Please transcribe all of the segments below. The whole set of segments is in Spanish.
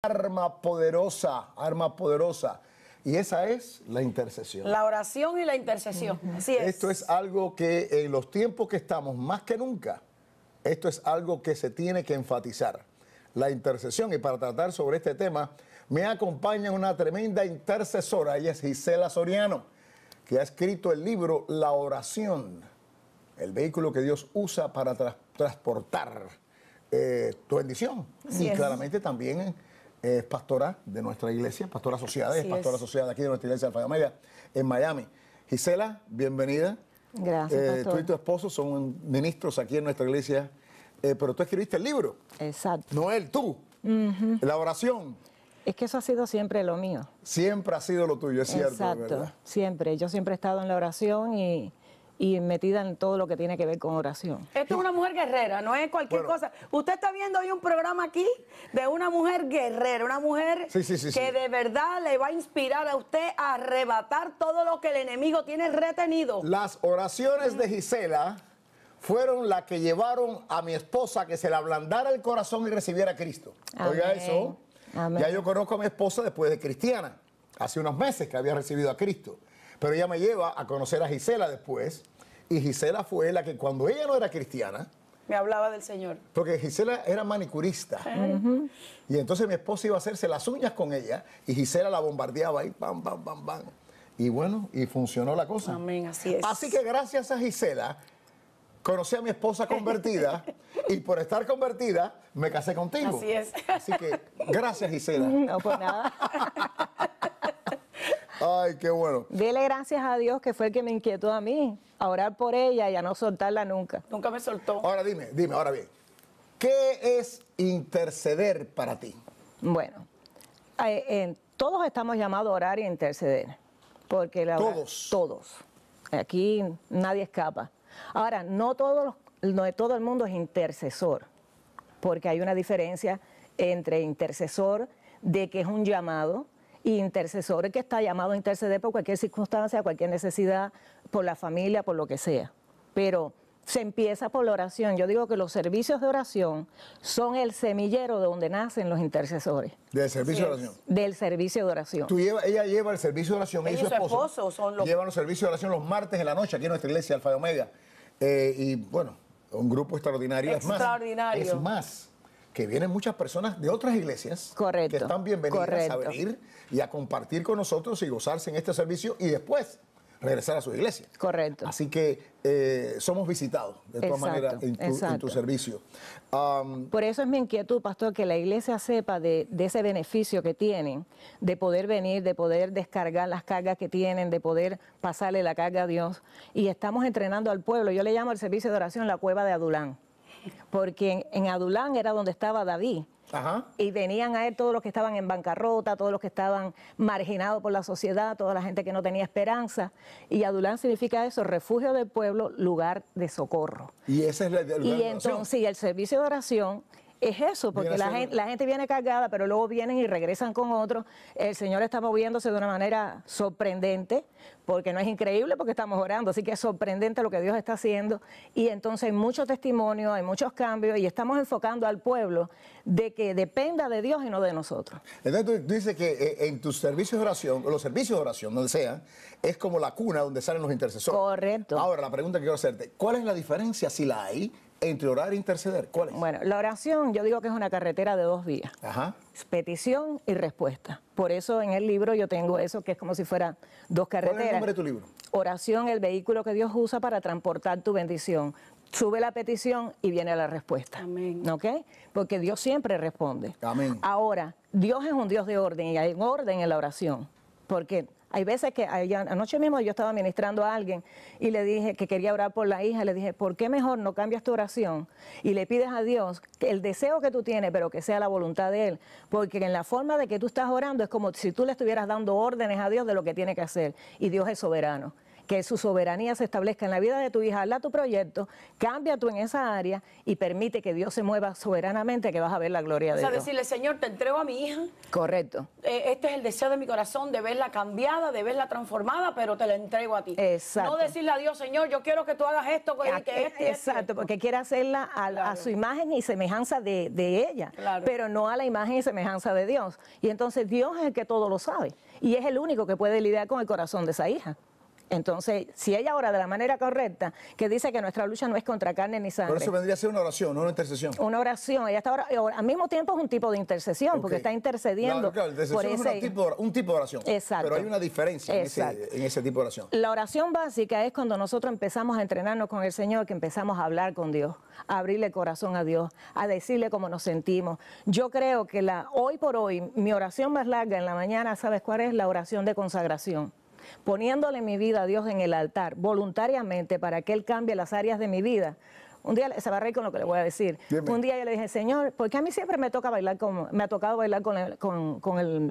arma poderosa, arma poderosa. Y esa es la intercesión. La oración y la intercesión. Así es. Esto es algo que en los tiempos que estamos, más que nunca, esto es algo que se tiene que enfatizar. La intercesión. Y para tratar sobre este tema, me acompaña una tremenda intercesora. Ella es Gisela Soriano, que ha escrito el libro La Oración, el vehículo que Dios usa para transportar tu bendición. Así y es. claramente también es pastora de nuestra iglesia, pastora asociada, es pastora asociada aquí de nuestra iglesia Alfa y Omega en Miami. Gisela, bienvenida. Gracias, pastor. Tú y tu esposo son ministros aquí en nuestra iglesia, pero tú escribiste el libro. Exacto. No él, tú. La oración. Es que eso ha sido siempre lo mío. Siempre ha sido lo tuyo, es cierto. Exacto, ¿verdad? siempre. Yo siempre he estado en la oración y metida en todo lo que tiene que ver con oración. Esta es una mujer guerrera, no es cualquier cosa. Usted está viendo hoy un programa aquí de una mujer guerrera, una mujer que de verdad le va a inspirar a usted a arrebatar todo lo que el enemigo tiene retenido. Las oraciones de Gisela fueron las que llevaron a mi esposa a que se le ablandara el corazón y recibiera a Cristo. Amén. Oiga eso. Amén. Ya yo conozco a mi esposa después de cristiana. Hace unos meses que había recibido a Cristo. Pero ella me lleva a conocer a Gisela después. Y Gisela fue la que cuando ella no era cristiana, me hablaba del Señor. porque Gisela era manicurista. Y entonces mi esposa iba a hacerse las uñas con ella y Gisela la bombardeaba ahí, bam, bam, bam, bam. Y bueno, y funcionó la cosa. Amén, así es. Así que gracias a Gisela, conocí a mi esposa convertida y por estar convertida me casé contigo. Así es. Así que gracias, Gisela. No, pues nada. Ay, qué bueno. Dele gracias a Dios que fue el que me inquietó a mí, a orar por ella y a no soltarla nunca. Nunca me soltó. Ahora dime, ahora bien, ¿qué es interceder para ti? Bueno, todos estamos llamados a orar y a interceder. Porque todos. Aquí nadie escapa. Ahora, no todo el mundo es intercesor, porque hay una diferencia entre intercesor de que es un llamado y intercesor que está llamado a interceder por cualquier circunstancia, cualquier necesidad, por la familia, por lo que sea. Pero se empieza por la oración. Yo digo que los servicios de oración son el semillero de donde nacen los intercesores. ¿Del servicio de oración? Del servicio de oración. Ella lleva el servicio de oración, ella y su esposo son los... llevan los servicios de oración los martes en la noche aquí en nuestra iglesia Alfa y Omega. Y bueno, un grupo extraordinario. Extraordinario. Es más, que vienen muchas personas de otras iglesias. Correcto. Que están bienvenidas Correcto. a venir y a compartir con nosotros y gozarse en este servicio y después regresar a su iglesia. Correcto. Así que somos visitados de todas maneras en tu servicio. Por eso es mi inquietud, pastor, que la iglesia sepa de ese beneficio que tienen, de poder venir, de poder descargar las cargas que tienen, de poder pasarle la carga a Dios. Y estamos entrenando al pueblo. Yo le llamo al servicio de oración la cueva de Adulán. Porque en Adulán era donde estaba David. Ajá. Y venían a él todos los que estaban en bancarrota, todos los que estaban marginados por la sociedad, toda la gente que no tenía esperanza. Y Adulán significa eso, refugio del pueblo, lugar de socorro. Y ese es el lugar Y de entonces, sí, el servicio de oración es eso, porque la gente viene cargada, pero luego vienen y regresan con otros. El Señor está moviéndose de una manera sorprendente, porque no es increíble porque estamos orando, así que es sorprendente lo que Dios está haciendo. Y entonces hay mucho testimonio, hay muchos cambios, y estamos enfocando al pueblo de que dependa de Dios y no de nosotros. Entonces tú dices que en tus servicios de oración, los servicios de oración, donde sean, es como la cuna donde salen los intercesores. Correcto. Ahora, la pregunta que quiero hacerte, ¿cuál es la diferencia, si la hay, entre orar e interceder? ¿Cuál es? Bueno, la oración yo digo que es una carretera de 2 vías. Ajá. Petición y respuesta. Por eso en el libro yo tengo eso, que es como si fueran 2 carreteras. ¿Cuál es el nombre de tu libro? Oración, el vehículo que Dios usa para transportar tu bendición. Sube la petición y viene la respuesta. Amén. ¿Ok? Porque Dios siempre responde. Amén. Ahora, Dios es un Dios de orden y hay un orden en la oración. Porque hay veces que, anoche mismo yo estaba ministrando a alguien y le dije que quería orar por la hija, le dije, ¿por qué mejor no cambias tu oración y le pides a Dios que el deseo que tú tienes, pero que sea la voluntad de Él? Porque en la forma de que tú estás orando es como si tú le estuvieras dando órdenes a Dios de lo que tiene que hacer, y Dios es soberano. que su soberanía se establezca en la vida de tu hija, hazla tu proyecto, cambia tú en esa área y permite que Dios se mueva soberanamente, que vas a ver la gloria de Dios. O sea, decirle, Señor, te entrego a mi hija. Correcto. Este es el deseo de mi corazón, de verla cambiada, de verla transformada, pero te la entrego a ti. Exacto. No decirle a Dios, Señor, yo quiero que tú hagas esto, exacto, porque quiere hacerla a su imagen y semejanza de ella, pero no a la imagen y semejanza de Dios. Y entonces Dios es el que todo lo sabe y es el único que puede lidiar con el corazón de esa hija. Entonces, si ella ora de la manera correcta, que dice que nuestra lucha no es contra carne ni sangre. Por eso vendría a ser una oración, no una intercesión. Una oración. Ella está al mismo tiempo es un tipo de intercesión, porque está intercediendo. Claro, intercesión es un tipo de oración. Exacto. Pero hay una diferencia en ese tipo de oración. La oración básica es cuando nosotros empezamos a entrenarnos con el Señor, que empezamos a hablar con Dios, a abrirle el corazón a Dios, a decirle cómo nos sentimos. Yo creo que hoy por hoy, mi oración más larga en la mañana, ¿sabes cuál es? La oración de consagración. Poniéndole mi vida a Dios en el altar, voluntariamente, para que Él cambie las áreas de mi vida. Un día, se va a reír con lo que le voy a decir. Bien. Un día yo le dije, Señor, ¿por qué a mí siempre me ha tocado bailar con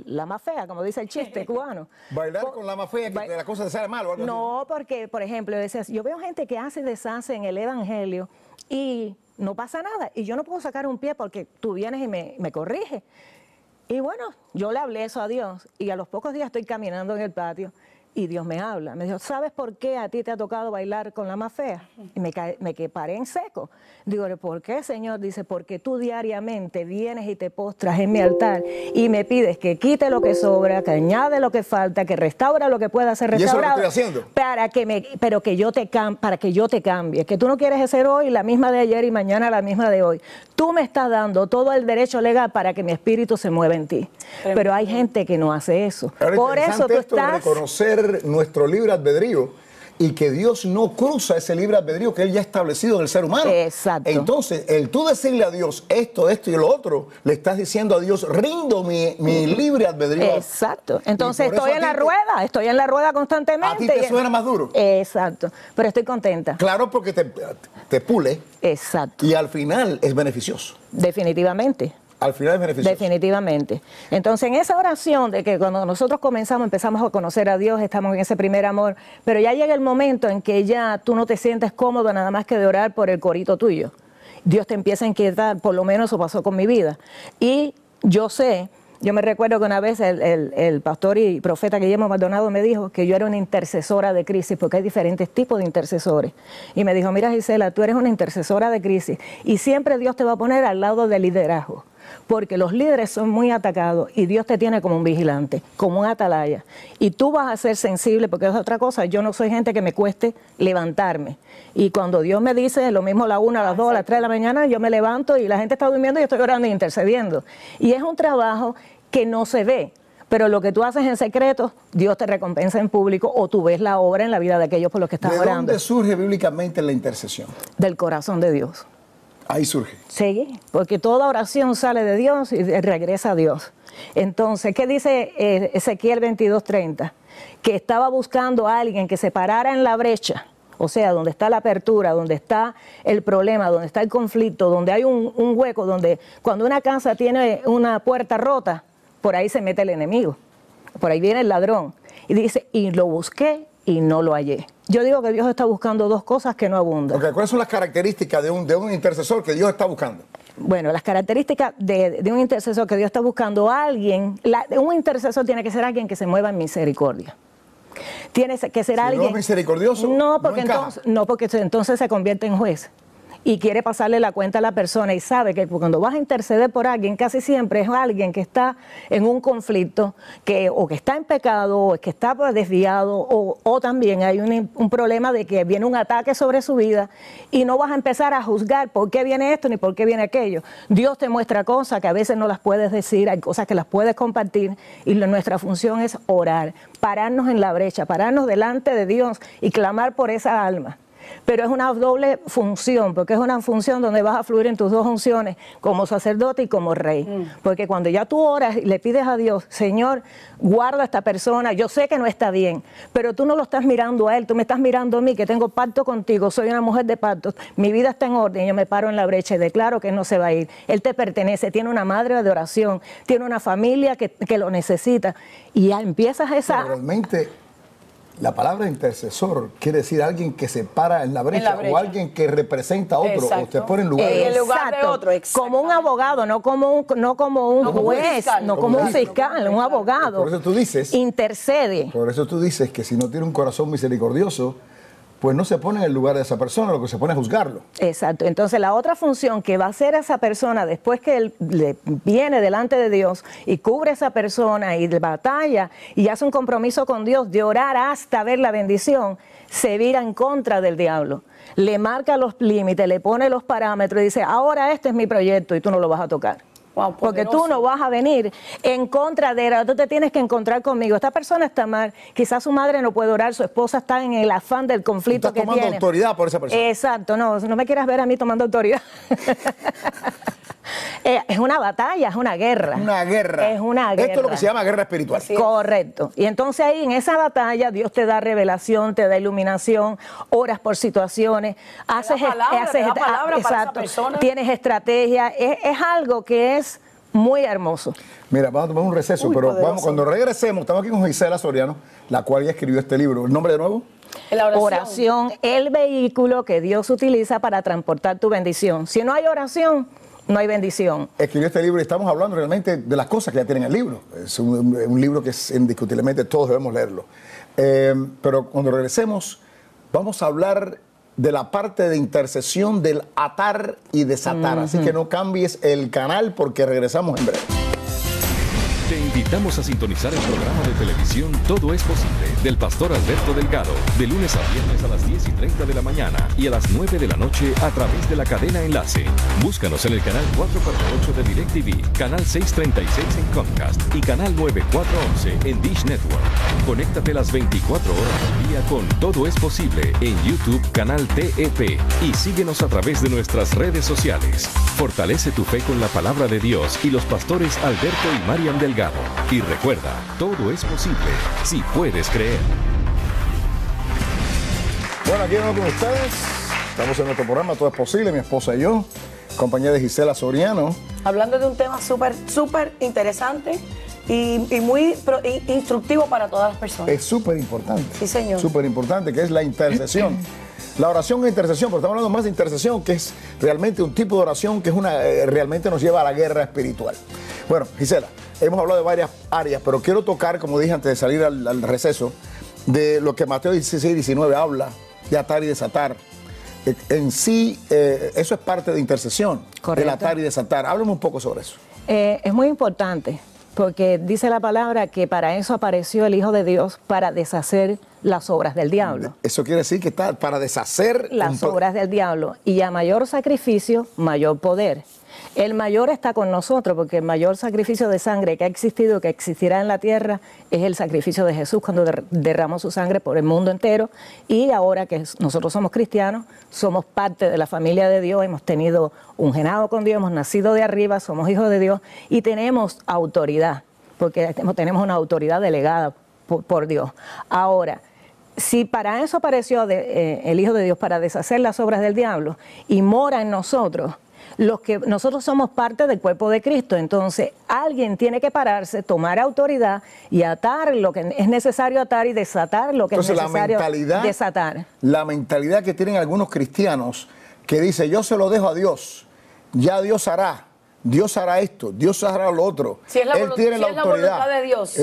la más fea, como dice el chiste cubano? Bailar con la más fea, que la cosa te sale mal o algo no, así. Porque, por ejemplo, yo veo gente que hace deshace en el Evangelio y no pasa nada. Y yo no puedo sacar un pie porque tú vienes y me corriges. Y bueno, yo le hablé eso a Dios y a los pocos días estoy caminando en el patio. Y Dios me habla, me dijo, ¿sabes por qué a ti te ha tocado bailar con la más fea? Y me paré en seco. Digo, ¿por qué, Señor? Dice, porque tú diariamente vienes y te postras en mi altar y me pides que quite lo que sobra, que añade lo que falta, que restaura lo que pueda ser restaurado. ¿Y eso lo estoy haciendo? Para que yo te cambie. Que tú no quieres ser hoy la misma de ayer y mañana la misma de hoy. Tú me estás dando todo el derecho legal para que mi espíritu se mueva en ti. Pero hay gente que no hace eso. Por eso tú estás... reconocer nuestro libre albedrío y que Dios no cruza ese libre albedrío que Él ya ha establecido en el ser humano. Exacto. Entonces, el tú decirle a Dios esto y lo otro, le estás diciendo a Dios, rindo mi libre albedrío. Exacto. Entonces estoy en la rueda constantemente. A ti te suena más duro. Exacto. Pero estoy contenta. Claro, porque te pule. Exacto. Y al final es beneficioso. Definitivamente. Al final es beneficioso. Definitivamente. Entonces, en esa oración de que cuando nosotros empezamos a conocer a Dios, estamos en ese primer amor, pero ya llega el momento en que ya tú no te sientes cómodo nada más que de orar por el corito tuyo. Dios te empieza a inquietar, por lo menos eso pasó con mi vida. Y yo me recuerdo que una vez el pastor y profeta Guillermo Maldonado me dijo que yo era una intercesora de crisis, porque hay diferentes tipos de intercesores. Y me dijo, mira Gisela, tú eres una intercesora de crisis y siempre Dios te va a poner al lado del liderazgo. Porque los líderes son muy atacados y Dios te tiene como un vigilante, como un atalaya. Y tú vas a ser sensible, porque es otra cosa, yo no soy gente que me cueste levantarme. Y cuando Dios me dice lo mismo a la 1, a las 2, a las 3 de la mañana, yo me levanto y la gente está durmiendo y yo estoy orando e intercediendo. Y es un trabajo que no se ve. Pero lo que tú haces en secreto, Dios te recompensa en público o tú ves la obra en la vida de aquellos por los que estás orando. ¿De dónde surge bíblicamente la intercesión? Del corazón de Dios. Ahí surge. Sí, porque toda oración sale de Dios y regresa a Dios. Entonces, ¿qué dice Ezequiel 22:30? Que estaba buscando a alguien que se parara en la brecha, o sea, donde está la apertura, donde está el problema, donde está el conflicto, donde hay un hueco, donde cuando una casa tiene una puerta rota, por ahí se mete el enemigo, por ahí viene el ladrón. Y dice, y lo busqué y no lo hallé. Yo digo que Dios está buscando dos cosas que no abundan. Okay, ¿cuáles son las características de un intercesor que Dios está buscando? Bueno, las características de un intercesor que Dios está buscando a alguien, un intercesor tiene que ser alguien que se mueva en misericordia. Tiene que ser alguien... ¿No es misericordioso? No, porque entonces se convierte en juez. Y quiere pasarle la cuenta a la persona y sabe que cuando vas a interceder por alguien, casi siempre es alguien que está en un conflicto, o que está en pecado, o que está desviado, o también hay un problema de que viene un ataque sobre su vida y no vas a empezar a juzgar por qué viene esto ni por qué viene aquello. Dios te muestra cosas que a veces no las puedes decir, hay cosas que las puedes compartir y nuestra función es orar, pararnos en la brecha, pararnos delante de Dios y clamar por esa alma. Pero es una doble función, porque es una función donde vas a fluir en tus dos funciones, como sacerdote y como rey. Porque cuando ya tú oras y le pides a Dios, Señor, guarda a esta persona, yo sé que no está bien, pero tú no lo estás mirando a él, tú me estás mirando a mí, que tengo pacto contigo, soy una mujer de pactos, mi vida está en orden, yo me paro en la brecha y declaro que él no se va a ir. Él te pertenece, tiene una madre de oración, tiene una familia que lo necesita. Y ya empiezas esa... Realmente... La palabra intercesor quiere decir alguien que se para en la brecha, o alguien que representa a otro, o te pone en lugar de otro. Como un abogado, no como un juez, no como un fiscal, un abogado. Por eso tú dices, intercede. Por eso tú dices que si no tiene un corazón misericordioso, pues no se pone en el lugar de esa persona, lo que se pone es juzgarlo. Exacto. Entonces la otra función que va a hacer esa persona después que él le viene delante de Dios y cubre a esa persona y batalla y hace un compromiso con Dios de orar hasta ver la bendición, se vira en contra del diablo. Le marca los límites, le pone los parámetros y dice, ahora este es mi proyecto y tú no lo vas a tocar. Wow, porque tú no vas a venir en contra de él, tú te tienes que encontrar conmigo. Esta persona está mal, quizás su madre no puede orar, su esposa está en el afán del conflicto que tiene. Estás tomando autoridad por esa persona. Exacto, no me quieras ver a mí tomando autoridad. Es una batalla, es una guerra. Una guerra. Es una guerra. Esto es lo que se llama guerra espiritual. Correcto. Y entonces ahí en esa batalla Dios te da revelación, te da iluminación, oras por situaciones, haces palabra para esa persona. Tienes estrategia, es algo que es muy hermoso. Mira, vamos a tomar un receso, pero vamos, cuando regresemos, estamos aquí con Gisela Soriano, la cual ya escribió este libro. ¿El nombre de nuevo? La oración, el vehículo que Dios utiliza para transportar tu bendición. Si no hay oración, no hay bendición. Escribió este libro y estamos hablando realmente de las cosas que ya tienen el libro. Es un libro que indiscutiblemente todos debemos leerlo. Pero cuando regresemos, vamos a hablar de la parte de intercesión del atar y desatar. Así que no cambies el canal porque regresamos en breve. Te invitamos a sintonizar el programa de televisión Todo es Posible del pastor Alberto Delgado, de lunes a viernes a las 10:30 de la mañana y a las 9 de la noche a través de la cadena Enlace. Búscanos en el canal 448 de DirecTV, canal 636 en Comcast y canal 9411 en Dish Network. Conéctate las 24 horas del día con Todo es Posible en YouTube, canal TEP, y síguenos a través de nuestras redes sociales. Fortalece tu fe con la palabra de Dios y los pastores Alberto y Mariam Delgado. Y recuerda, todo es posible si puedes creer. Bueno, aquí estamos con ustedes. Estamos en nuestro programa Todo es Posible, mi esposa y yo, compañía de Gisela Soriano. Hablando de un tema súper interesante y muy instructivo para todas las personas. Es súper importante. Sí, señor. Súper importante, que es la intercesión. La oración e intercesión, pero estamos hablando más de intercesión, que es realmente un tipo de oración que es realmente nos lleva a la guerra espiritual. Bueno, Gisela, hemos hablado de varias áreas, pero quiero tocar, como dije antes de salir al receso, de lo que Mateo 16:19 habla, de atar y desatar. En sí, eso es parte de intercesión. Correcto. El atar y desatar. Háblame un poco sobre eso. Es muy importante, porque dice la palabra que para eso apareció el Hijo de Dios, para deshacer las obras del diablo. Eso quiere decir que está para deshacer las obras del diablo. Y a mayor sacrificio, mayor poder. El mayor está con nosotros, porque el mayor sacrificio de sangre que ha existido, que existirá en la tierra, es el sacrificio de Jesús cuando derramó su sangre por el mundo entero. Y ahora que nosotros somos cristianos, somos parte de la familia de Dios, hemos tenido un genado con Dios, hemos nacido de arriba, somos hijos de Dios y tenemos autoridad, porque tenemos una autoridad delegada por Dios. Ahora, si para eso apareció el Hijo de Dios, para deshacer las obras del diablo, y mora en nosotros, nosotros somos parte del cuerpo de Cristo, entonces alguien tiene que pararse, tomar autoridad y atar lo que es necesario atar y desatar lo que es necesario desatar. La mentalidad que tienen algunos cristianos que dice, yo se lo dejo a Dios, ya Dios hará. Dios hará esto, Dios hará lo otro. Si es Él tiene la autoridad. La voluntad de Dios.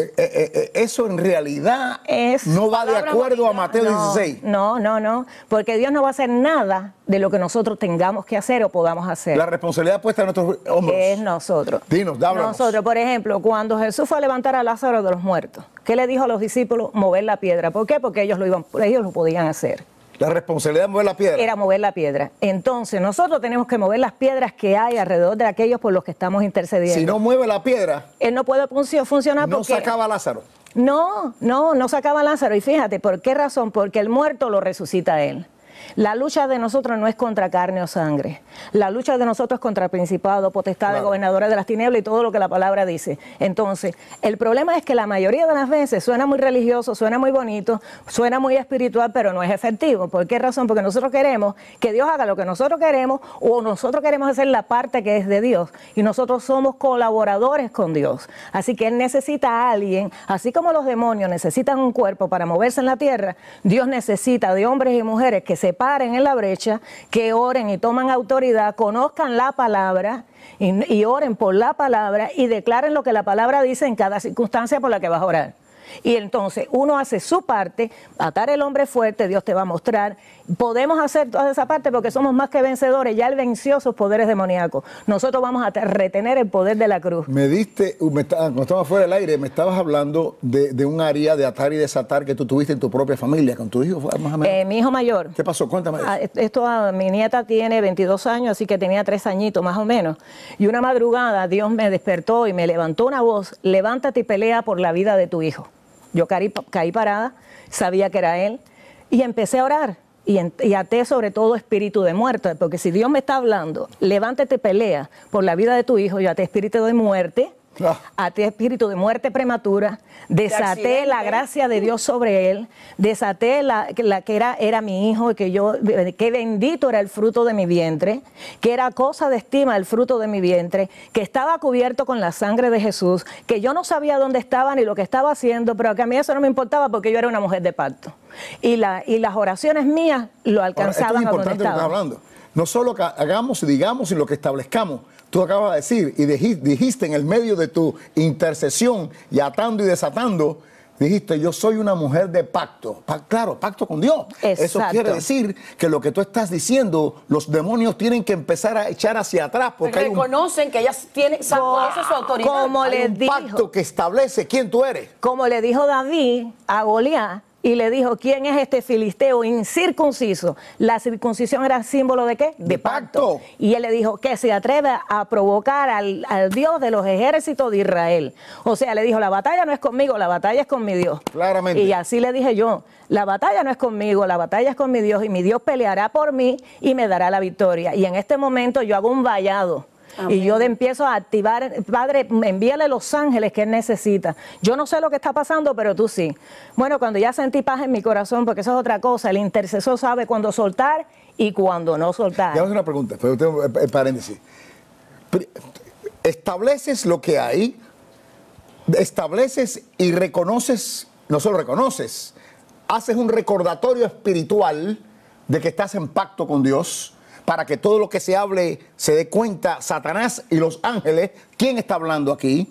Eso en realidad no va de acuerdo a Mateo 16. No, porque Dios no va a hacer nada de lo que nosotros tengamos que hacer o podamos hacer. La responsabilidad puesta en nuestros hombros. Es nosotros. Dinos, háblanos. Nosotros, por ejemplo, cuando Jesús fue a levantar a Lázaro de los muertos, ¿qué le dijo a los discípulos? Mover la piedra. ¿Por qué? Porque ellos lo podían hacer. La responsabilidad de mover la piedra. Era mover la piedra. Entonces, nosotros tenemos que mover las piedras que hay alrededor de aquellos por los que estamos intercediendo. Si no mueve la piedra, él no puede funcionar porque... No sacaba a Lázaro. No sacaba a Lázaro. Y fíjate, ¿por qué razón? Porque el muerto lo resucita a él. La lucha de nosotros no es contra carne o sangre. La lucha de nosotros es contra principados, potestades, gobernadores de las tinieblas y todo lo que la palabra dice. Entonces, el problema es que la mayoría de las veces suena muy religioso, suena muy bonito, suena muy espiritual, pero no es efectivo. ¿Por qué razón? Porque nosotros queremos que Dios haga lo que nosotros queremos o nosotros queremos hacer la parte que es de Dios. Y nosotros somos colaboradores con Dios. Así que Él necesita a alguien, así como los demonios necesitan un cuerpo para moverse en la tierra, Dios necesita de hombres y mujeres que se paren en la brecha, que oren y toman autoridad, conozcan la palabra y oren por la palabra y declaren lo que la palabra dice en cada circunstancia por la que vas a orar. Y entonces uno hace su parte, atar el hombre fuerte, Dios te va a mostrar. Podemos hacer toda esa parte porque somos más que vencedores, ya Él venció sus poderes demoníacos. Nosotros vamos a retener el poder de la cruz. Cuando estaba fuera del aire, me estabas hablando de un área de atar y desatar que tú tuviste en tu propia familia, con tu hijo, más o menos. Mi hijo mayor. ¿Qué pasó? Cuéntame eso. Mi nieta tiene 22 años, así que tenía 3 añitos más o menos. Y una madrugada Dios me despertó y me levantó una voz: levántate y pelea por la vida de tu hijo. Yo caí parada, sabía que era Él, y empecé a orar, y até sobre todo espíritu de muerte, porque si Dios me está hablando, levántate y pelea por la vida de tu hijo, yo até espíritu de muerte, até espíritu de muerte prematura, desaté la gracia de Dios sobre él, desaté la que era mi hijo, que bendito era el fruto de mi vientre, que era cosa de estima el fruto de mi vientre, que estaba cubierto con la sangre de Jesús, que yo no sabía dónde estaba ni lo que estaba haciendo, pero que a mí eso no me importaba porque yo era una mujer de pacto. Y las oraciones mías lo alcanzaban a donde estaba. Hablando. No solo que hagamos y digamos y lo que establezcamos. Tú acabas de decir y dijiste en el medio de tu intercesión y atando y desatando, dijiste: yo soy una mujer de pacto. Claro, pacto con Dios. Exacto. Eso quiere decir que lo que tú estás diciendo, los demonios tienen que empezar a echar hacia atrás. Porque reconocen que ellas tienen su autoridad. Como hay un pacto que establece quién tú eres. Como le dijo David a Goliat, y le dijo: ¿quién es este filisteo incircunciso? La circuncisión era símbolo ¿de qué? De pacto. Y él le dijo que se atreve a provocar al Dios de los ejércitos de Israel. O sea, le dijo: la batalla no es conmigo, la batalla es con mi Dios. Claramente. Y así le dije yo: la batalla no es conmigo, la batalla es con mi Dios, y mi Dios peleará por mí y me dará la victoria. Y en este momento yo hago un vallado. Amén. Y yo empiezo a activar: Padre, envíale los ángeles que Él necesita. Yo no sé lo que está pasando, pero tú sí. Bueno, cuando ya sentí paz en mi corazón, porque eso es otra cosa, el intercesor sabe cuándo soltar y cuándo no soltar. Ya hago una pregunta, pero tengo paréntesis. Estableces lo que hay, estableces y reconoces, no solo reconoces, haces un recordatorio espiritual de que estás en pacto con Dios, para que todo lo que se hable se dé cuenta Satanás y los ángeles quién está hablando aquí.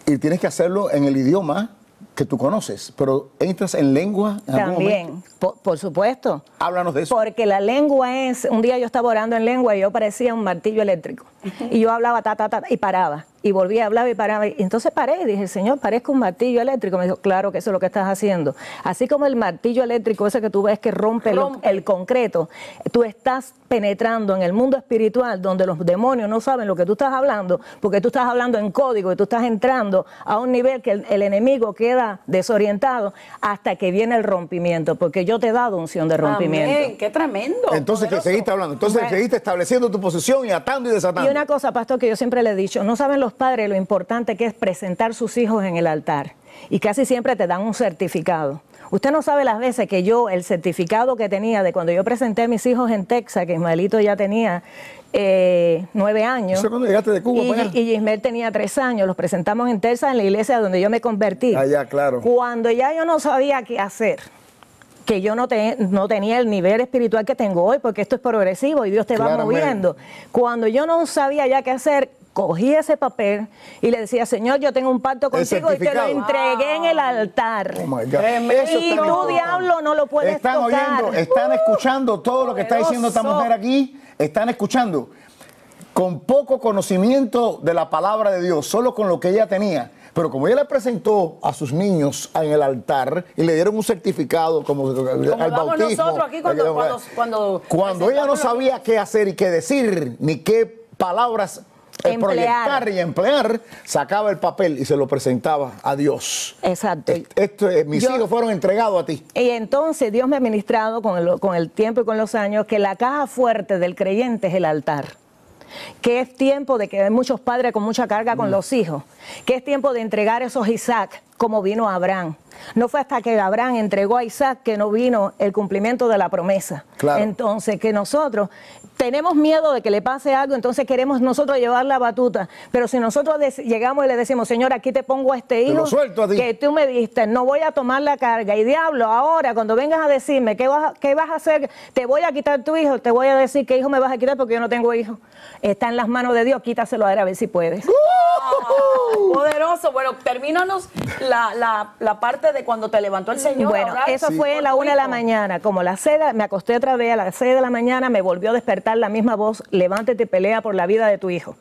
Y tienes que hacerlo en el idioma que tú conoces, pero entras en lengua en algún también, por supuesto. Háblanos de eso. Porque la lengua es, un día yo estaba orando en lengua y yo parecía un martillo eléctrico. Y yo hablaba y paraba. Y volvía a hablar y paraba. Y entonces paré y dije: Señor, parezco un martillo eléctrico. Me dijo: claro que eso es lo que estás haciendo. Así como el martillo eléctrico ese que tú ves que rompe. El concreto, tú estás penetrando en el mundo espiritual donde los demonios no saben lo que tú estás hablando, porque tú estás hablando en código y tú estás entrando a un nivel que el enemigo queda desorientado hasta que viene el rompimiento, porque yo te he dado unción de rompimiento. Amén, qué tremendo. Entonces, que seguiste hablando, entonces seguiste estableciendo tu posición y atando y desatando. Y una cosa, pastor, que yo siempre le he dicho: no saben los padres lo importante que es presentar sus hijos en el altar, y casi siempre te dan un certificado. Usted no sabe las veces que yo, el certificado que tenía de cuando yo presenté a mis hijos en Texas, que Ismaelito ya tenía 9 años. ¿Eso cuando llegaste de Cuba para allá? Y Ismael tenía 3 años, los presentamos en Texas, en la iglesia donde yo me convertí. Allá, claro. Cuando ya yo no sabía qué hacer, que yo no tenía el nivel espiritual que tengo hoy, porque esto es progresivo y Dios te va moviendo. Cuando yo no sabía ya qué hacer, cogí ese papel y le decía: Señor, yo tengo un pacto contigo y te lo entregué en el altar. Oh my God. Y tú, diablo, no lo puedes tocar. Oyendo, están escuchando todo lo que está diciendo esta mujer aquí. Están escuchando. Con poco conocimiento de la palabra de Dios, solo con lo que ella tenía. Pero como ella le presentó a sus niños en el altar y le dieron un certificado como al bautismo. Nosotros aquí cuando ella no sabía qué hacer y qué decir, ni qué palabras proyectar y emplear, sacaba el papel y se lo presentaba a Dios. Exacto. Mis hijos fueron entregados a ti. Y entonces Dios me ha ministrado con el tiempo y con los años que la caja fuerte del creyente es el altar. Que es tiempo de que hay muchos padres con mucha carga con los hijos, que es tiempo de entregar esos Isaac como vino Abraham. No fue hasta que Abraham entregó a Isaac que no vino el cumplimiento de la promesa. Claro. Entonces, que nosotros tenemos miedo de que le pase algo, entonces queremos nosotros llevar la batuta. Pero si nosotros llegamos y le decimos, Señor, aquí te pongo a este hijo que tú me diste, no voy a tomar la carga. Y diablo, ahora cuando vengas a decirme qué vas a hacer, te voy a quitar tu hijo, te voy a decir qué hijo me vas a quitar porque yo no tengo hijo. Está en las manos de Dios, quítaselo a él a ver si puedes. Poderoso. Bueno, termínanos la parte de cuando te levantó el Señor. Bueno, eso fue a la 1 de la mañana. Como me acosté otra vez a las 6 de la mañana, me volvió a despertar la misma voz, levántate y pelea por la vida de tu hijo.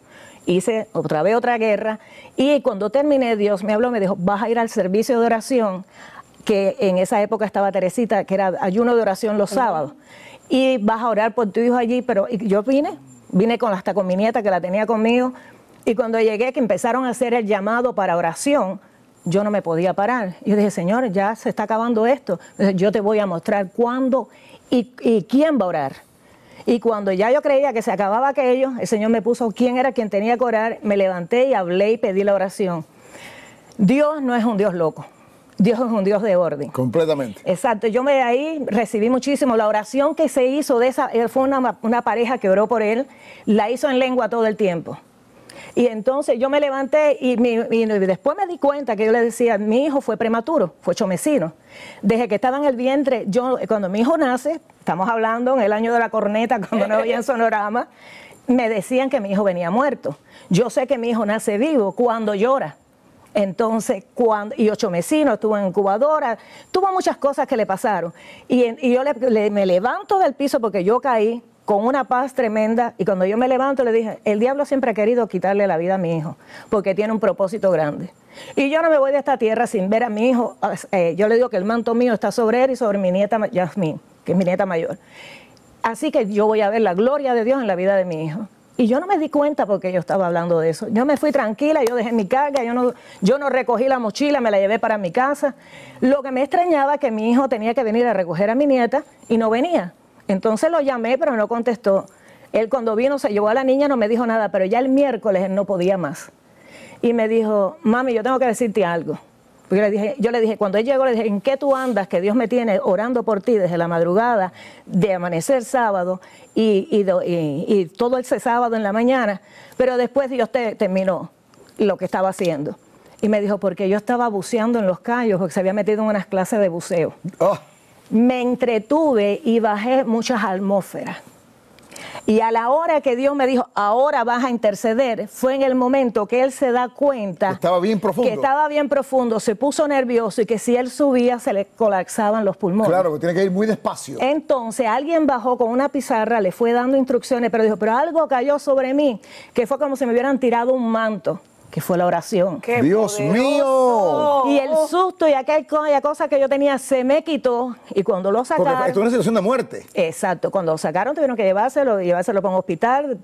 Hice otra vez otra guerra y cuando terminé, Dios me habló, me dijo, vas a ir al servicio de oración, que en esa época estaba Teresita, que era ayuno de oración los sábados, y vas a orar por tu hijo allí. Pero yo vine hasta con mi nieta que la tenía conmigo, y cuando llegué que empezaron a hacer el llamado para oración, yo no me podía parar. Yo dije, Señor, ya se está acabando esto. Yo te voy a mostrar cuándo y quién va a orar. Y cuando ya yo creía que se acababa aquello, el Señor me puso quién era quien tenía que orar, me levanté y hablé y pedí la oración. Dios no es un Dios loco, Dios es un Dios de orden. Completamente. Exacto, yo ahí recibí muchísimo. La oración que se hizo fue una pareja que oró por él, la hizo en lengua todo el tiempo. Y entonces yo me levanté y después me di cuenta que yo le decía, mi hijo fue prematuro, fue chomecino. Desde que estaba en el vientre, cuando mi hijo nace, estamos hablando en el año de la corneta, cuando no había en Sonorama, me decían que mi hijo venía muerto. Yo sé que mi hijo nace vivo cuando llora. Entonces, y chomecino, estuvo en incubadora, tuvo muchas cosas que le pasaron. Y yo me levanto del piso porque yo caí con una paz tremenda, y cuando yo me levanto le dije, el diablo siempre ha querido quitarle la vida a mi hijo, porque tiene un propósito grande. Y yo no me voy de esta tierra sin ver a mi hijo. Yo le digo que el manto mío está sobre él y sobre mi nieta Yasmín, que es mi nieta mayor. Así que yo voy a ver la gloria de Dios en la vida de mi hijo. Y yo no me di cuenta porque yo estaba hablando de eso. Yo me fui tranquila, yo dejé mi carga, yo no recogí la mochila, me la llevé para mi casa. Lo que me extrañaba es que mi hijo tenía que venir a recoger a mi nieta y no venía. Entonces lo llamé, pero no contestó. Él cuando vino se llevó a la niña, no me dijo nada, pero ya el miércoles él no podía más. Y me dijo, mami, yo tengo que decirte algo. Yo le dije, cuando él llegó, le dije, ¿en qué tú andas? Que Dios me tiene orando por ti desde la madrugada, de amanecer sábado y todo ese sábado en la mañana. Pero después Dios terminó lo que estaba haciendo. Y me dijo, porque yo estaba buceando en Los Cayos, porque se había metido en unas clases de buceo. Oh. Me entretuve y bajé muchas atmósferas. Y a la hora que Dios me dijo, ahora vas a interceder, fue en el momento que él se da cuenta estaba bien profundo. Que estaba bien profundo, se puso nervioso y que si él subía se le colapsaban los pulmones. Claro, que tiene que ir muy despacio. Entonces alguien bajó con una pizarra, le fue dando instrucciones, pero dijo, pero algo cayó sobre mí, que fue como si me hubieran tirado un manto, que fue la oración. ¡Qué Dios poderoso! ¡Mío! Y el susto y aquella cosa que yo tenía se me quitó, y cuando lo sacaron... Porque esto es una situación de muerte. Exacto, cuando lo sacaron tuvieron que llevárselo para un hospital,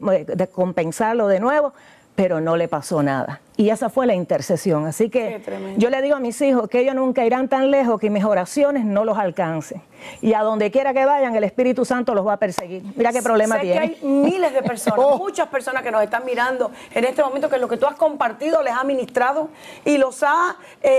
compensarlo de nuevo, pero no le pasó nada. Y esa fue la intercesión. Así que yo le digo a mis hijos que ellos nunca irán tan lejos que mis oraciones no los alcancen. Y a donde quiera que vayan, el Espíritu Santo los va a perseguir. Mira qué problema tiene. Sé que hay miles de personas, muchas personas que nos están mirando en este momento, que lo que tú has compartido les ha ministrado y los ha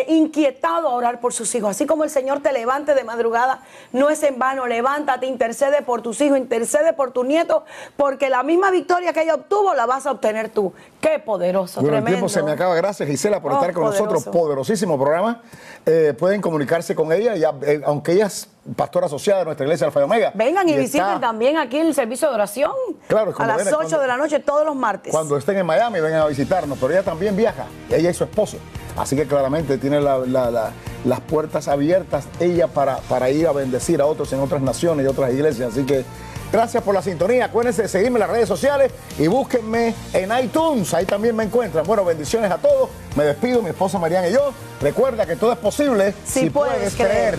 inquietado a orar por sus hijos. Así como el Señor te levante de madrugada, no es en vano. Levántate, intercede por tus hijos, intercede por tus nietos, porque la misma victoria que ella obtuvo la vas a obtener tú. Qué poderoso, bueno, tremendo. El tiempo se me acaba. Gracias, Gisela, por estar con nosotros. Poderosísimo programa. Pueden comunicarse con ella, aunque ella es pastora asociada de nuestra iglesia Alfa y Omega. Vengan y visiten también aquí el servicio de oración. Claro, a las 8 de la noche todos los martes. Cuando estén en Miami, vengan a visitarnos. Pero ella también viaja, ella y su esposo. Así que claramente tiene las puertas abiertas ella para ir a bendecir a otros en otras naciones y otras iglesias. Así que gracias por la sintonía. Acuérdense de seguirme en las redes sociales y búsquenme en iTunes. Ahí también me encuentran. Bueno, bendiciones a todos. Me despido, mi esposa Mariana y yo. Recuerda que todo es posible si puedes creer.